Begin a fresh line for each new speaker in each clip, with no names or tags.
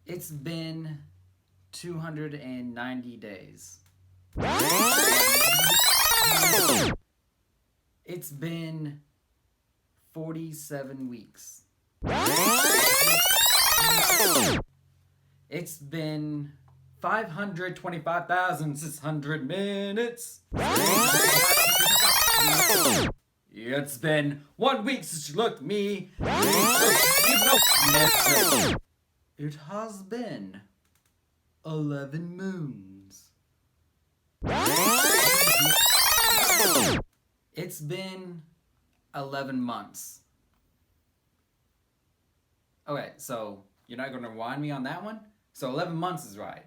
It's been 290 days. It's been 47 weeks. It's been 525,600 minutes. It's been 1 week since you looked at me. It has been 11 moons. It's been 11 months. Okay, so you're not going to rewind me on that one? So 11 months is right,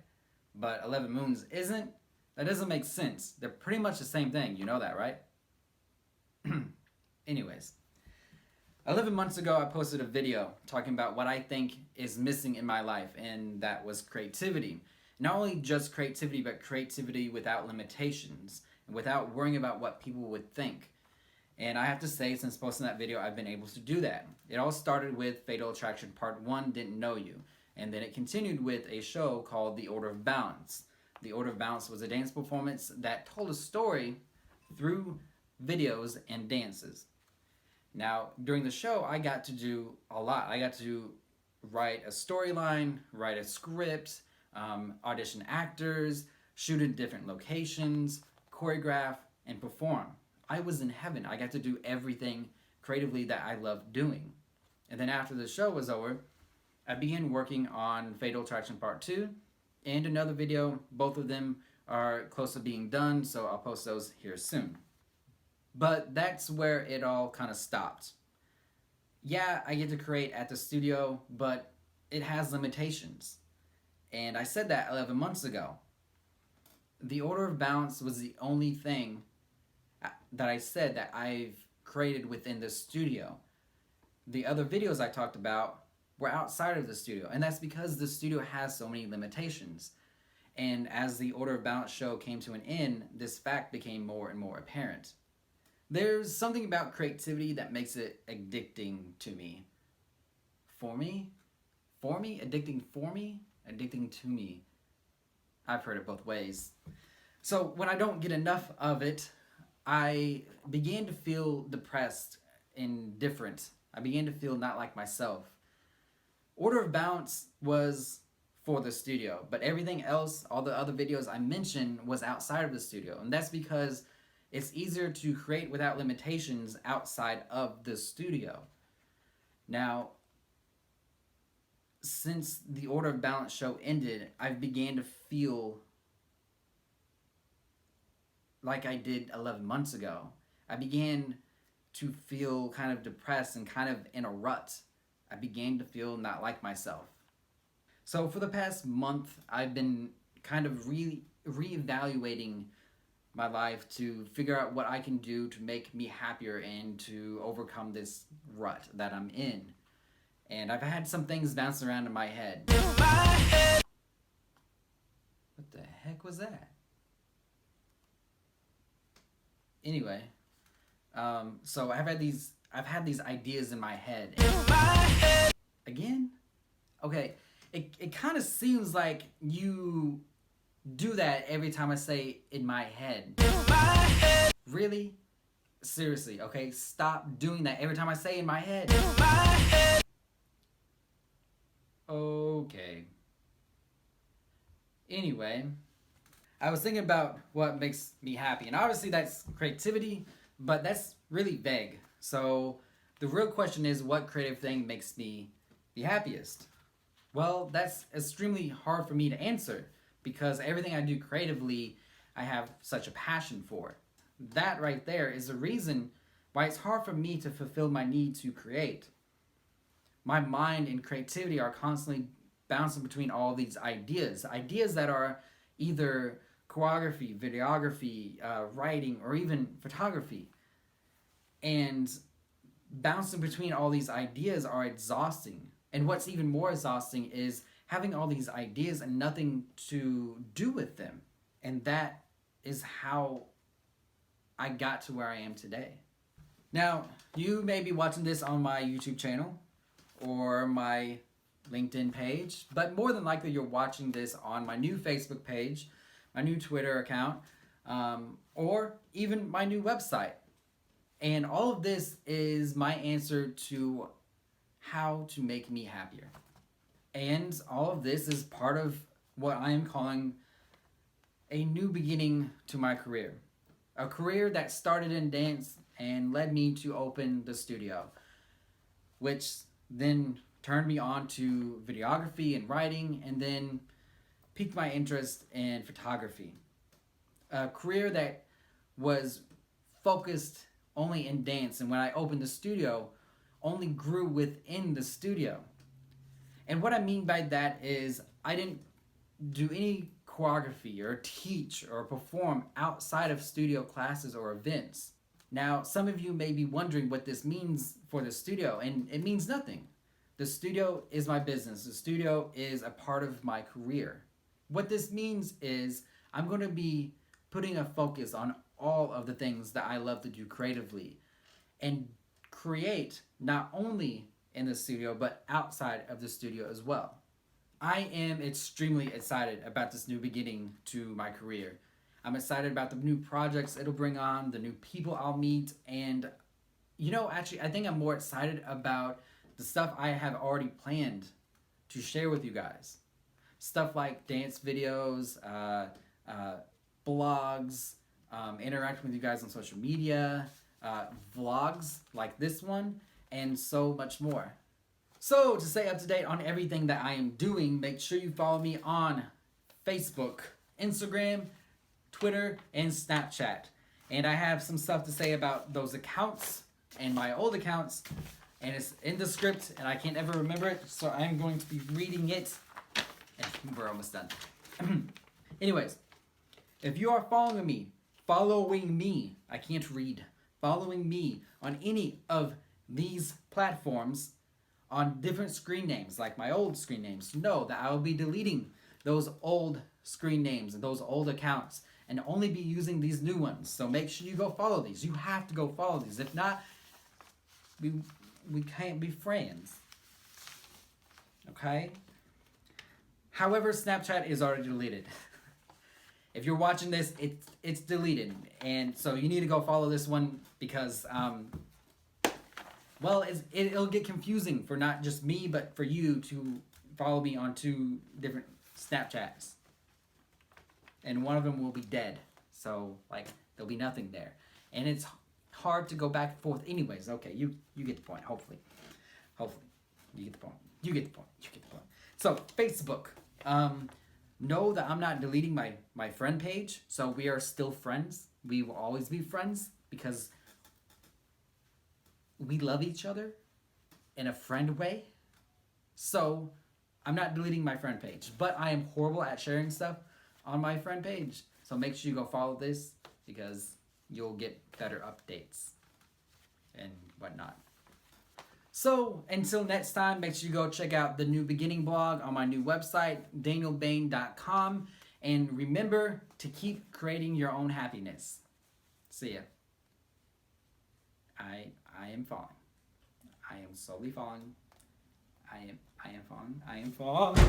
but 11 moons isn't? That doesn't make sense. They're pretty much the same thing. You know that, right? Anyways, 11 months ago, I posted a video talking about what I think is missing in my life, and that was creativity. Not only just creativity, but creativity without limitations, and without worrying about what people would think. And I have to say, since posting that video, I've been able to do that. It all started with Fatal Attraction Part 1, Didn't Know You. And then it continued with a show called The Order of Balance. The Order of Balance was a dance performance that told a story through videos and dances. Now, during the show, I got to do a lot. I got to write a storyline, write a script, audition actors, shoot in different locations, choreograph, and perform. I was in heaven. I got to do everything creatively that I loved doing. And then after the show was over, I began working on Fatal Attraction Part 2 and another video. Both of them are close to being done, so I'll post those here soon. But that's where it all kind of stopped. Yeah, I get to create at the studio, but it has limitations. And I said that 11 months ago. The Order of Balance was the only thing that I said that I've created within the studio. The other videos I talked about were outside of the studio, and that's because the studio has so many limitations. And as the Order of Balance show came to an end, this fact became more and more apparent. There's something about creativity that makes it addicting to me. For me? For me? Addicting for me? Addicting to me. I've heard it both ways. So when I don't get enough of it, I began to feel depressed and different. I began to feel not like myself. Order of Balance was for the studio, but everything else, all the other videos I mentioned, was outside of the studio. And that's because it's easier to create without limitations outside of the studio. Now, since the Order of Balance show ended, I've began to feel like I did 11 months ago. I began to feel kind of depressed and kind of in a rut. I began to feel not like myself. So for the past month, I've been kind of reevaluating my life to figure out what I can do to make me happier and to overcome this rut that I'm in. And I've had some things bounce around in my head. What the heck was that? Anyway, so I've had these ideas in my head. Again? Okay, it kind of seems like you do that every time I say in my head. Really? Seriously, okay? Stop doing that every time I say in my head. Okay. Anyway, I was thinking about what makes me happy, and obviously that's creativity, but that's really vague. So the real question is, what creative thing makes me the happiest? Well, that's extremely hard for me to answer because everything I do creatively, I have such a passion for. That right there is the reason why it's hard for me to fulfill my need to create. My mind and creativity are constantly bouncing between all these ideas that are either choreography, videography, writing, or even photography. And bouncing between all these ideas are exhausting. And what's even more exhausting is having all these ideas and nothing to do with them. And that is how I got to where I am today. Now, you may be watching this on my YouTube channel or my LinkedIn page, but more than likely you're watching this on my new Facebook page, my new Twitter account, or even my new website. And all of this is my answer to how to make me happier. And all of this is part of what I am calling a new beginning to my career. A career that started in dance and led me to open the studio, which then turned me on to videography and writing, and then piqued my interest in photography. A career that was focused only in dance, and when I opened the studio, only grew within the studio. And what I mean by that is I didn't do any choreography or teach or perform outside of studio classes or events. Now, some of you may be wondering what this means for the studio, and it means nothing. The studio is my business. The studio is a part of my career. What this means is I'm going to be putting a focus on all of the things that I love to do creatively and create not only in the studio but outside of the studio as well. I am extremely excited about this new beginning to my career. I'm excited about the new projects it'll bring on, the new people I'll meet, and actually I think I'm more excited about the stuff I have already planned to share with you guys. Stuff like dance videos, blogs, interacting with you guys on social media, vlogs like this one, and so much more. So, to stay up to date on everything that I am doing, make sure you follow me on Facebook, Instagram, Twitter, and Snapchat. And I have some stuff to say about those accounts and my old accounts, and it's in the script, and I can't ever remember it, so I'm going to be reading it. And we're almost done. Anyways, if you are following me, I can't read, following me on any of these platforms on different screen names, like my old screen names, know that I will be deleting those old screen names and those old accounts and only be using these new ones. So make sure you go follow these. You have to go follow these. If not, we can't be friends. Okay? However, Snapchat is already deleted. If you're watching this, it's deleted. And so you need to go follow this one because it'll get confusing for not just me, but for you to follow me on 2 different Snapchats. And one of them will be dead. So, there'll be nothing there. And it's hard to go back and forth anyways. Okay, you get the point, hopefully. Hopefully. You get the point. You get the point. You get the point. So, Facebook. Know that I'm not deleting my friend page. So, we are still friends. We will always be friends because we love each other in a friend way. So, I'm not deleting my friend page. But I am horrible at sharing stuff on my friend page. So make sure you go follow this because you'll get better updates and whatnot. So until next time, make sure you go check out the New Beginning blog on my new website, danielbain.com. And remember to keep creating your own happiness. See ya. I am falling. I am slowly falling. I am falling.